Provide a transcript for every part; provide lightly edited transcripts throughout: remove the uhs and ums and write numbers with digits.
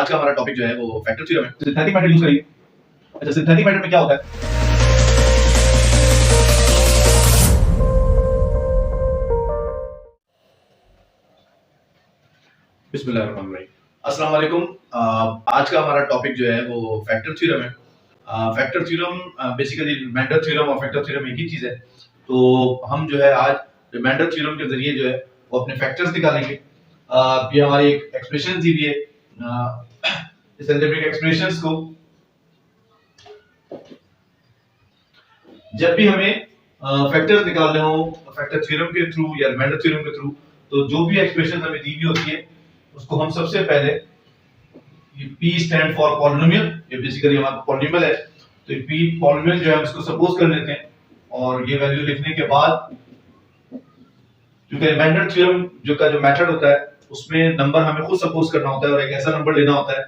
आज का हमारा टॉपिक जो है वो फैक्टर थ्योरम है। सिंथेटिक मैटर यूज करेंगे। अच्छा, सिंथेटिक मैटर में क्या होता है? बिस्मिल्लाहिर्रहमानिर्रहीम। अस्सलाम वालेकुम। आज का हमारा टॉपिक जो है वो फैक्टर थ्योरम है। Factor theorem basically remainder theorem और फैक्टर थ्योरम एक ही चीज है। तो हम जो है आज रिमाइंडर थ्योरम के जरिए जो है वो अपने फैक्टर्स निकालेंगे। ये हमारी एक एक्सप्रेशन दी हुई है। इस अलजेब्रिक एक्सप्रेशंस को जब भी हमें फैक्टर्स निकालने हो फैक्टर थ्योरम के थ्रू या रिमाइंडर थ्योरम के थ्रू, तो जो भी एक्सप्रेशन हमें दी हुई होती है उसको हम सबसे पहले ये P स्टैंड फॉर पॉलिनोमियल, ये बेसिकली हमारा पॉलिनोमियल है, तो ये P पॉलिनोमियल जो है हम इसको सपोज कर लेते हैं और ये वैल्यू लिखने के बाद क्योंकि रिमाइंडर थ्योरम जो मेथड होता है उसमें नंबर हमें खुद सपोज करना होता है और एक ऐसा नंबर लेना होता है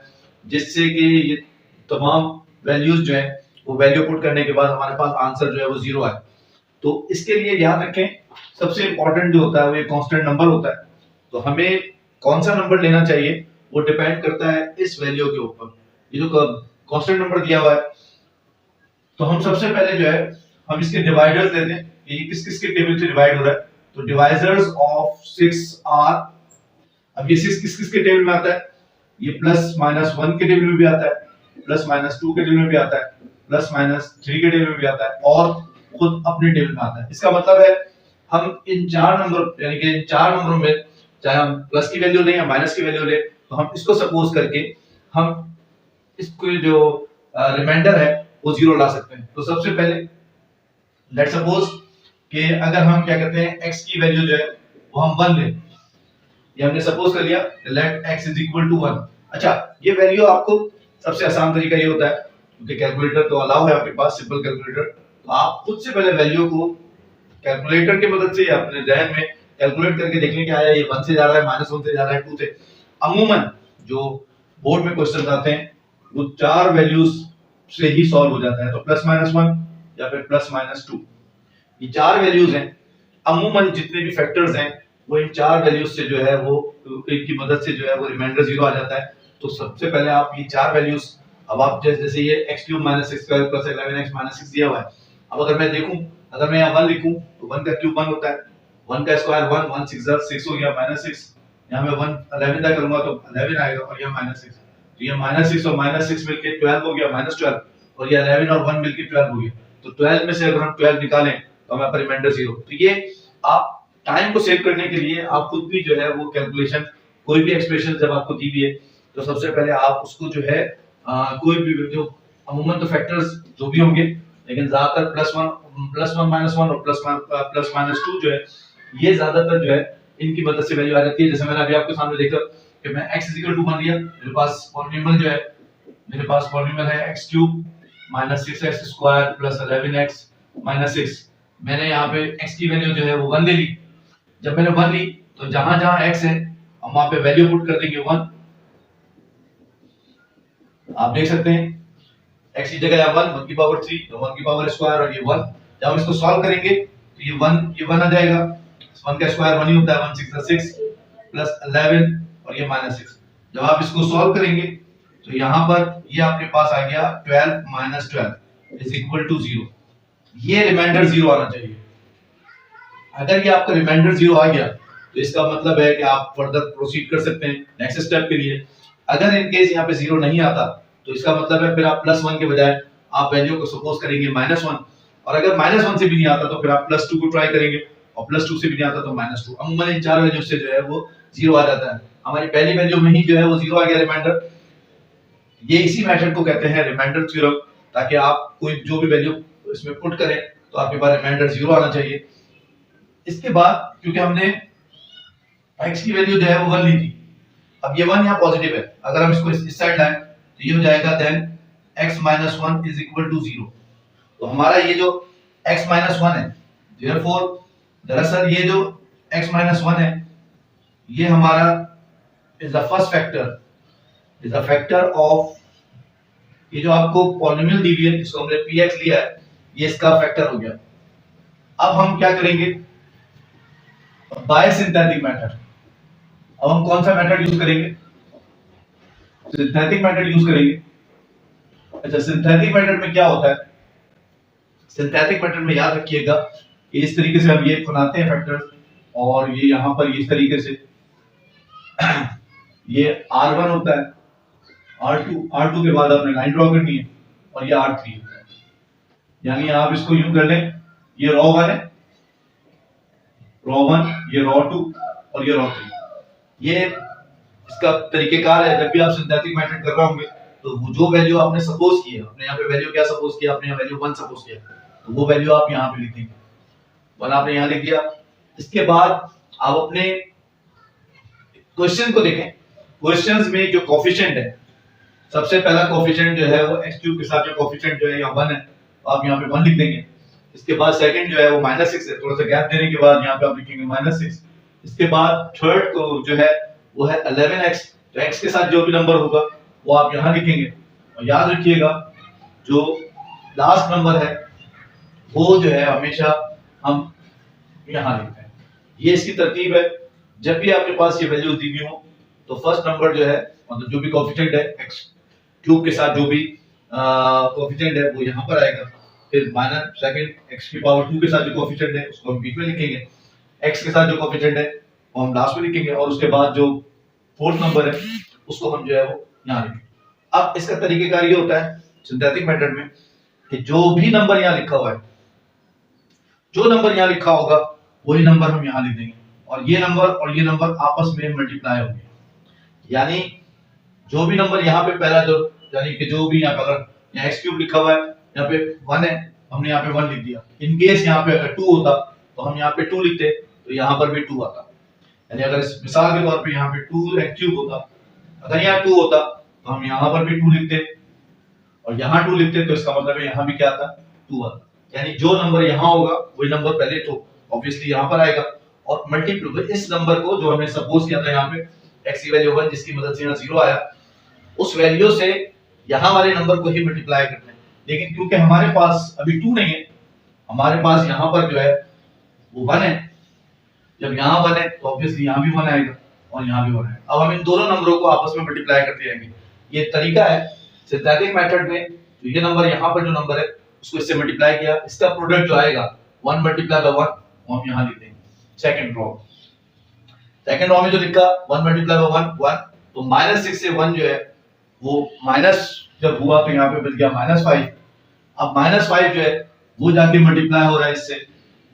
जिससे कि ये तमाम वैल्यूज जो है वो वैल्यू पुट करने के बाद हमारे पास आंसर जो है वो 0 आए। तो इसके लिए याद रखें सबसे इंपॉर्टेंट जो होता है वो एक कांस्टेंट नंबर होता है। तो हमें कौन सा नंबर लेना चाहिए वो डिपेंड करता है इस वैल्यू के ऊपर। ये जो कांस्टेंट नंबर दिया हुआ है तो हम सबसे पहले जो है हम इसके डिवाइडर्स लेते हैं। ये किस किस के टेबल से डिवाइड हो रहा है, तो डिवाइजर्स ऑफ 6 आर, अब ये 6 किस किस के टेबल में आता है, ये प्लस माइनस 1 के टेबल में भी आता है, प्लस माइनस 2 के टेबल में भी आता है, प्लस माइनस 3 के टेबल में भी आता है और खुद अपने टेबल में आता है। इसका मतलब है हम इन चार नंबर यानी कि इन चार नंबरों में चाहे हम प्लस की वैल्यू लें या माइनस की वैल्यू लें तो हम इसको सपोज करके हम इसको जो रिमाइंडर है वो 0 ला सकते हैं। तो सबसे पहले लेट सपोज कि अगर हम क्या करते हैं x की वैल्यू जो है वो हम 1 लें, ये हमने सपोज कर लिया let x is equal to 1। अच्छा, ये वैल्यू आपको सबसे आसान तरीका ये होता है क्योंकि कैलकुलेटर तो अलाउ है आपके पास, सिंपल कैलकुलेटर, तो आप खुद से पहले वैल्यू को कैलकुलेटर की मदद से या अपने जहन में कैलकुलेट करके देख लें कि आया ये 1 से जा रहा है, माइनस 1 से जा रहा है, 2 से। अमूमन जो बोर्ड में क्वेश्चन आते हैं वो चार वैल्यूज से ही सॉल्व हो जाता है, तो प्लस माइनस 1 या फिर प्लस माइनस 2, ये चार वैल्यूज हैं। अमूमन जितने भी फैक्टर्स हैं वो इन चार वैल्यूज से जो है वो इनकी मदद से जो है वो रिमाइंडर 0 आ जाता है। तो सबसे पहले आप ये चार वैल्यूज, अब आप जैसे ये x³ - x² + 11x - 6 दिया हुआ है, अब अगर मैं देखूं, अगर मैं यहाँ 1 लिखूं तो 1 का क्यूब 1 होता है, 1 का स्क्वायर 1, 1 6 6 हो गया -6, यहाँ मैं 1 11 का करूंगा तो 11 आएगा और यहाँ -6, तो ये -6 और -6 मिलके 12 हो गया, -12, और ये 11 और 1 मिलके 12 हो गया। तो 12 में से अगर हम 12 निकालें तो हमारे पास रिमाइंडर 0। तो ये आप टाइम को सेव करने के लिए आप खुद भी जो है वो कैलकुलेशन, कोई भी एक्सप्रेशन जब आपको दी हुई है तो सबसे पहले आप उसको जो है कोई भी जो अमूमन तो फैक्टर्स जो भी होंगे लेकिन ज्यादातर +1 - 1 और प्लस माइनस 2 जो है ये ज्यादातर जो है इनकी मदद से वैल्यू आ जाती है। जैसे मैंने अभी आपके सामने देखा कि मैं x = 1 लिया, मेरे पास पॉलिनोमियल जो है, मेरे पास पॉलिनोमियल है x³ - 6x² + 11x - 6। मैंने यहाँ पे x की वैल्यू जो है वो 1 ले ली। जब मैंने 1 ली तो जहां जहां x है हम वहां पे वैल्यू पुट कर देंगे 1। आप देख सकते हैं x की जगह 1 की पावर 3 तो 1 की पावर स्क्वायर और ये 1। जब हम इसको सॉल्व करेंगे तो ये 1 आ जाएगा, 1 का स्क्वायर 1 ही होता है, 1 6 6 प्लस 11 और ये -6। जब आप इसको सॉल्व करेंगे तो यहाँ पर ये आपके पास आ गया 12 - 12 = 0। ये रिमाइंडर 0 आना चाहिए। अगर ये आपका रिमाइंडर 0 आ गया तो इसका मतलब है कि आप फर्दर प्रोसीड कर सकते हैं नेक्स्ट स्टेप के लिए। अगर इन केस यहाँ पे 0 नहीं आता तो इसका मतलब है फिर आप +1 के बजाय आप वैल्यू को सपोज करेंगे -1, और अगर -1 से भी नहीं आता तो फिर आप +2 को ट्राई करेंगे और +2 से भी नहीं आता तो -2। अमूमन इन चार वैल्यू से जो है वो 0 आ जाता है। हमारी पहली वैल्यू में ही जो है वो 0 आ गया रिमाइंडर। ये इसी मेथड को कहते हैं रिमाइंडर थ्योरम, ताकि आप कोई जो भी वैल्यू इसमें पुट करें तो आपके पास रिमाइंडर 0 आना चाहिए। इसके बाद क्योंकि हमने x की वैल्यू जो है वो 1 ली थी, अब ये 1 यहाँ पॉजिटिव है, अगर हम इसको इस साइड लाएं तो ये हो जाएगा देन x - 1 = 0। तो हमारा ये जो x - 1 है, therefore दरअसल ये जो x - 1 है ये हमारा is the first factor, is the factor of ये जो आपको पॉलिनोमियल दी हुई है जिसको हमने px लिया है, ये इसका फैक्टर हो गया। अब हम क्या करेंगे, बाय सिंथेटिक मेथड। अब हम कौन सा मेथड यूज करेंगे, सिंथेटिक मेथड यूज करेंगे। अच्छा, सिंथेटिक मेथड में क्या होता है? सिंथेटिक मेथड में याद रखिएगा कि इस तरीके से हम ये बनाते हैं फैक्टर्स, और ये यहाँ पर इस तरीके से ये R1 होता है, R2 के बाद आपने लाइन ड्रॉ करनी है, और ये R3 होता है। यानी आप इसको यूं कर लें, ये रॉ 1 है, रॉ 1, ये रॉ 2 और ये रॉ 3। ये इसका तरीकेकार है। जब भी आप सिंथेटिक मेथड कर रहे होंगे तो वो जो वैल्यू आपने सपोज की है, आपने यहाँ पे वैल्यू क्या सपोज किया, आपने यहाँ वैल्यू 1 सपोज किया, तो वो वैल्यू आप यहाँ पे लिख देंगे, 1 आपने यहाँ लिख दिया। इसके बाद आप अपने क्वेश्चन को देखें। क्वेश्चंस में जो कोफिशिएंट है, सबसे पहला कोफिशिएंट जो है वो x³ के साथ जो कोफिशिएंट जो है यहाँ 1 है, तो आप यहाँ पे 1 लिख देंगे। इसके बाद सेकंड जो है वो -6 है, थोड़ा सा गैप देने के बाद यहाँ पे आप लिखेंगे -6। इसके बाद थर्ड को जो है वो है 11x, तो x के साथ जो भी नंबर होगा वो आप यहाँ लिखेंगे। और याद रखिएगा जो लास्ट नंबर है वो जो है हमेशा हम यहाँ लिखते हैं। ये इसकी तरतीब है। जब भी आपके पास ये वैल्यूज दी हुई हो तो फर्स्ट नंबर जो है, मतलब जो भी कोएफिशिएंट है x³ के साथ जो भी कोएफिशिएंट है वो यहाँ पर आएगा। फिर माइनस सेकंड x⁴ के साथ जो कोएफिशिएंट है उसको हम बीच में लिखेंगे, x के साथ जो कोएफिशिएंट है वो हम लास्ट में लिखेंगे, और उसके बाद जो फोर्थ नंबर है उसको हम जो है वो यहाँ लिखेंगे। अब इसका तरीकेकार ये होता है सिंथेटिक मेथड में कि जो भी नंबर यहाँ लिखा हुआ है, जो नंबर यहाँ लिखा होगा वही नंबर हम यहाँ लिख देंगे, और ये नंबर आपस में मल्टीप्लाई होंगे। यानी जो भी नंबर यहाँ पे पहला जो, यानी कि जो भी यहाँ पर अगर यहाँ x³ लिखा हुआ है, यहाँ पे 1 है, हमने यहाँ पे 1 लिख दिया। इन केस यहाँ पे अगर 2 होता तो हम यहाँ पे 2 लिखते, तो यहाँ पर भी 2 आता। यानी अगर इस मिसाल के तौर पे यहाँ पे 2x³ होता, अगर यहाँ 2 होता तो हम यहाँ पर भी 2 लिखते, और यहाँ 2 लिखते, तो इसका मतलब है यहाँ भी क्या आता, 2 आता। यानी जो नंबर यहाँ होगा वही नंबर पहले तो ऑब्वियसली यहाँ पर आएगा, और मल्टीप्लाई इस नंबर को जो हमने सपोज किया था यहाँ पे x की वैल्यू 1, जिसकी मदद से यहाँ 0 आया, उस वैल्यू से यहाँ वाले नंबर को ही मल्टीप्लाई करते हैं। लेकिन क्योंकि हमारे पास अभी 2 नहीं है, हमारे पास यहाँ पर जो है वो 1 है, जब यहाँ 1 है तो ऑब्वियसली यहाँ भी 1 आएगा और यहाँ भी 1 आएगा। अब हम इन दोनों नंबरों को आपस में मल्टीप्लाई करते रहेंगे। ये तरीका है सिंथेटिक मेथड में। तो ये नंबर यहाँ पर जो नंबर है उसको इससे मल्टीप्लाई किया, इसका प्रोडक्ट जो आएगा 1 मल्टीप्लाई बाय 1 वो हम यहाँ लिख देंगे। सेकंड रॉ में जो लिखा 1 मल्टीप्लाई बाय 1 1, तो -6 से 1 जो है वो माइनस जब हुआ तो यहाँ पे बच गया -5। अब -5 जो है वो जाके मल्टीप्लाई हो रहा है इससे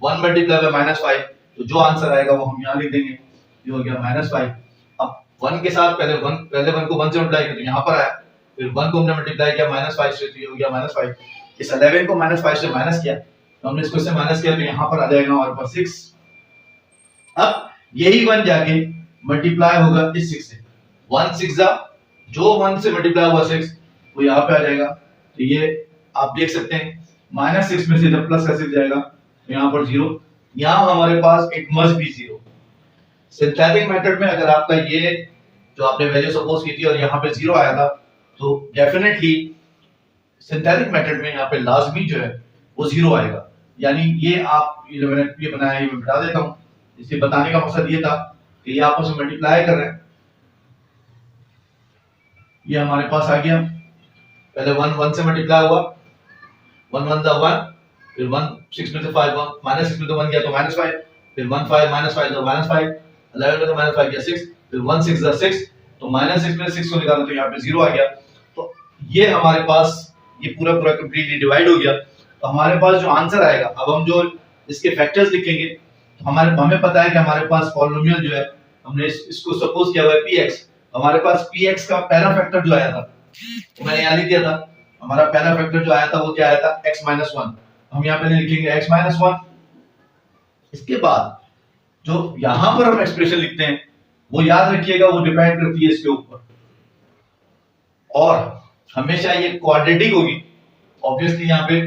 1 मल्टीप्लाई बाय -5, तो जो आंसर आएगा वो हम यहाँ लिख देंगे, ये हो गया -5। अब 1 के साथ पहले 1 को 1 से मल्टीप्लाई किया तो यहाँ पर आया, फिर 1 को हमने मल्टीप्लाई किया -5 से, तो ये हो गया -5। इस 11 को -5 से माइनस किया, तो हमने इसको इससे माइनस किया, तो यहाँ पर आ जाएगा हमारे पास 6। अब यही 1 जाके मल्टीप्लाई होगा इस 6 से, 1 6 जा, जो 1 से मल्टीप्लाई हुआ 6 वो यहाँ पे आ जाएगा। तो ये आप देख सकते हैं -6 में से जब प्लस का 6 जाएगा तो यहाँ पर 0, यहाँ हमारे पास it must be 0। Synthetic method में अगर आपका ये जो आपने वैल्यू सपोज की थी और यहाँ पे 0 आया था, तो डेफिनेटली सिंथेटिक मेथड में यहाँ पे लाजमी जो है वो 0 आएगा। यानी ये आप मैंने ये बनाया, ये मैं बता देता हूँ। इसे बताने का मकसद ये था कि ये आपस में मल्टीप्लाई कर रहे हैं। ये हमारे पास आ गया, पहले 1 से मल्टीप्लाई हुआ, 1 1 जा 1, फिर 1 6 में से 5 1 -6 में तो 1 गया तो -5, फिर 1 5 -5 तो -5, 11 में तो -5 गया 6, फिर 1 6 जा 6, तो -6 में 6 को निकाला तो यहाँ पे 0 आ गया। तो ये हमारे पास ये पूरा कंप्लीटली डिवाइड हो गया। तो हमारे पास जो आंसर आएगा, अब हम जो इसके फैक्टर्स लिखेंगे, तो हमें पता है कि हमारे पास पॉलिनोमियल जो है, हमने इसको सपोज किया हुआ है px, हमारे पास px का पहला फैक्टर जो आया था तो मैंने यहाँ लिख दिया था। हमारा पहला फैक्टर जो आया था वो क्या आया था, x - 1। हम यहाँ पे लिखेंगे x - 1। इसके बाद जो यहाँ पर हम एक्सप्रेशन लिखते हैं वो याद रखिएगा वो डिपेंड करती है इसके ऊपर, और हमेशा ये क्वाड्रेटिक होगी। ऑब्वियसली यहाँ पे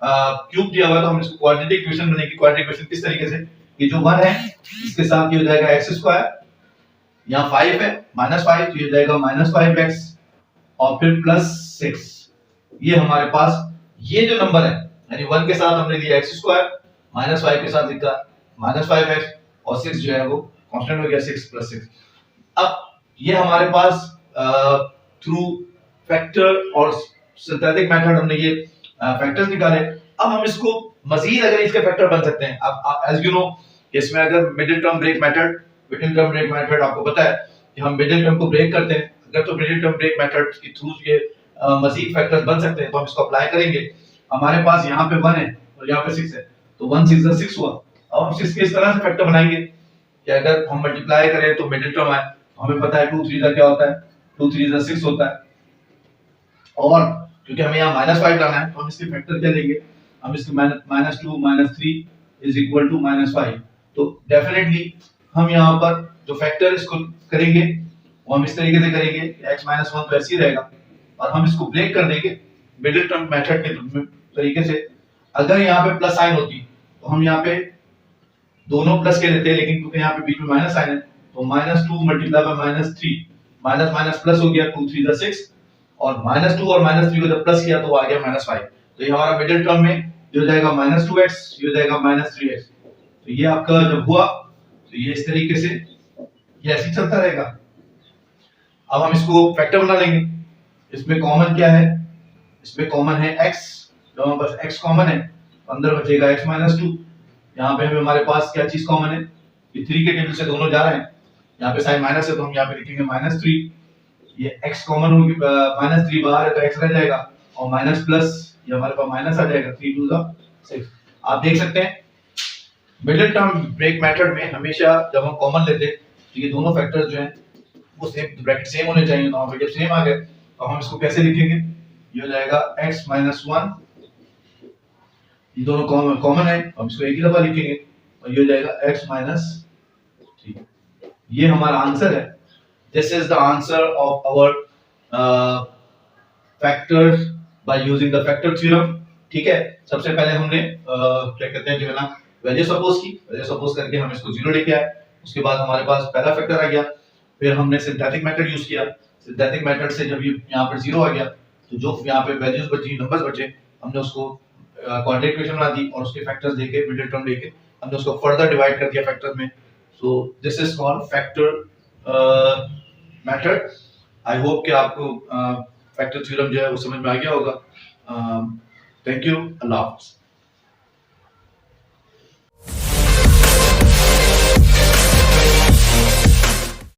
क्यूब दिया हुआ है तो हम इसको क्वाड्रेटिक इक्वेशन बनेगी। क्वाड्रेटिक इक्वेशन किस तरीके से कि जो 1 है इसके साथ ये हो जाएगा x², यहाँ 5 है -5 तो ये हो जाएगा -5x, और फिर +6। ये हमारे पास ये जो नंबर है, यानी 1 के साथ हमने लिया x², -5 के साथ लिखा -5x, और 6 जो है वो कांस्टेंट हो गया 6 + 6। अब ये हमारे पास थ्रू फैक्टर और सिंथेटिक मेथड हमने ये फैक्टर्स निकाले। अब हम इसको मजीद अगर इसके फैक्टर बन सकते हैं। अब एज यू नो इसमें अगर मिडिल टर्म ब्रेक मेथड आपको पता है कि हम मिडिल टर्म को ब्रेक करते हैं। अगर तो मिडिल टर्म ब्रेक मेथड के थ्रू ये मजीद फैक्टर्स बन सकते हैं तो हम इसको अप्लाई करेंगे। हमारे पास यहाँ पे 1 है और यहाँ पे 6 है, तो 1 6 6 हुआ। अब हम 6 के इस तरह से फैक्टर बनाएंगे कि अगर हम मल्टीप्लाई करें तो मिडिल टर्म आए, हमें पता है 2 3 का क्या होता है, 2 3 6 होता है। और क्योंकि हमें यहाँ -5 लाना है तो हम इसके फैक्टर क्या लेंगे, हम इसके -2 -3 इज इक्वल टू -5। तो डेफिनेटली हम यहाँ पर जो फैक्टर इसको करेंगे वो हम इस तरीके से करेंगे x -1 तो ऐसे ही रहेगा और हम इसको ब्रेक कर देंगे मिडिल टर्म मेथड के तरीके से। अगर यहाँ पे प्लस साइन होती तो हम यहाँ पे दोनों प्लस के लेते हैं, लेकिन क्योंकि यहाँ पे बीच में माइनस साइन है तो -2 multiply by -3 minus minus plus हो गया, 2 3 6 और -2 और -3 को जब प्लस किया तो आ गया -5। तो ये हमारा मिडिल टर्म में ये हो जाएगा -2x, ये हो जाएगा -3x। तो ये आपका जब हुआ तो ये इस तरीके से ये ऐसे चलता रहेगा। अब हम इसको फैक्टर बना लेंगे। इसमें कॉमन क्या है, इसमें कॉमन है x, तो हमारे पास x कॉमन है, अंदर बचेगा x -2। यहाँ पे हमारे पास क्या चीज कॉमन है, ये 3 के टेबल से दोनों जा रहे हैं, यहाँ पे साइन माइनस है तो हम यहाँ पे लिखेंगे -3। ये x कॉमन होगी, -3 बाहर है तो x रह जाएगा और माइनस प्लस ये हमारे पास माइनस आ जाएगा, 3 2 6। आप देख सकते हैं मिडिल टर्म ब्रेक मेथड में हमेशा जब हम कॉमन लेते हैं तो ये दोनों फैक्टर्स जो हैं वो सेम ब्रैकेट सेम होने चाहिए। तो जब सेम आ गए तो हम इसको कैसे लिखेंगे, ये हो जाएगा x -1, ये दोनों कॉमन है हम इसको एक ही दफा लिखेंगे और ये हो जाएगा x -3। ये हमारा आंसर है। This is the answer of our factors by using the factor theorem. ठीक है, सबसे पहले हमने क्या कहते हैं जो है ना वैल्यू सपोज की, वैल्यू सपोज करके हम इसको 0 लेके आए। उसके बाद हमारे पास पहला फैक्टर आ गया, फिर हमने सिंथेटिक मेथड यूज किया। सिंथेटिक मेथड से जब ये यहाँ पर 0 आ गया तो जो यहाँ पे वैल्यूज बची, नंबर्स बचे, हमने उसको क्वाड्रेटिक इक्वेशन बना दी और उसके फैक्टर्स लेके मिडिल टर्म लेके हमने उसको फर्दर डिवाइड कर दिया फैक्टर में। So this is called factor method. I hope कि आपको फैक्टर थ्योरम जो है वो समझ में आ गया होगा। थैंक यू, अल्लाह हाफ़िज़।